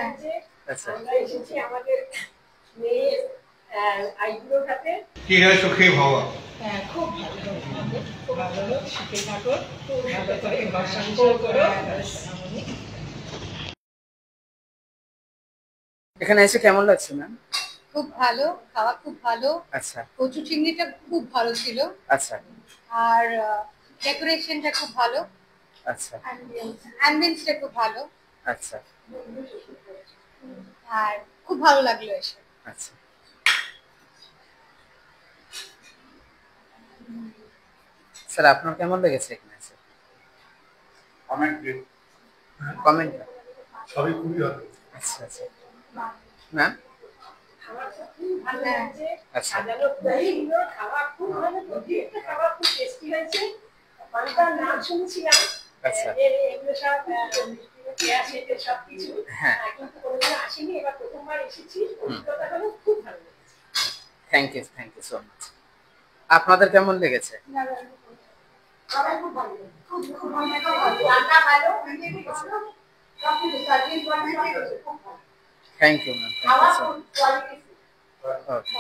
লাগছে। আচ্ছা, আমরা এসেছি আমাদের মেয়ের আইব্রোটাতে। কি হয়েছে খেয়ে ভাবা? হ্যাঁ, খুব ভালো, খুব ভালো, শিখে থাকো, খুব ভালো করে সংসার করো। এখানে এসে কেমন লাগছে ম্যাম? খুব ভালো, খাওয়া খুব ভালো। আচ্ছা, কচু চিংড়িটা খুব ভালো ছিল। আচ্ছা, আর ডেকোরেশনটা খুব ভালো। আচ্ছা, অ্যাম্বিয়েন্সটা খুব ভালো। আচ্ছা, আর খুব ভালো লাগলো এসে। আচ্ছা। স্যার আপনার কেমন লেগেছে এখানে এসে? কমেন্ট সবই খুবই ভালো। আচ্ছা, আচ্ছা ম্যাম। খাবার খুব ভালো লাগছে। আচ্ছা, সাজানো সুন্দর, খাওয়া খুব ভালো, প্রত্যেকটা খাবার খুব টেস্টি হয়েছে। পান্তার নাম শুনছিলাম, আচ্ছা, এগুলো সব পেঁয়াজ সেটের সবকিছু, হ্যাঁ, কিন্তু কোনোদিন আসেনি, এবার প্রথমবার এসেছি। অভিজ্ঞতা হলো খুব ভালো লেগেছে। Thank you so much. আপনাদের কেমন লেগেছে? সবাই খুব ভালো, খুব খুব ভালো, রান্না ভালো, সবকিছু সার্ভিস ভালো, খুব ভালো। Thank you ma'am, thank you so much. Okay.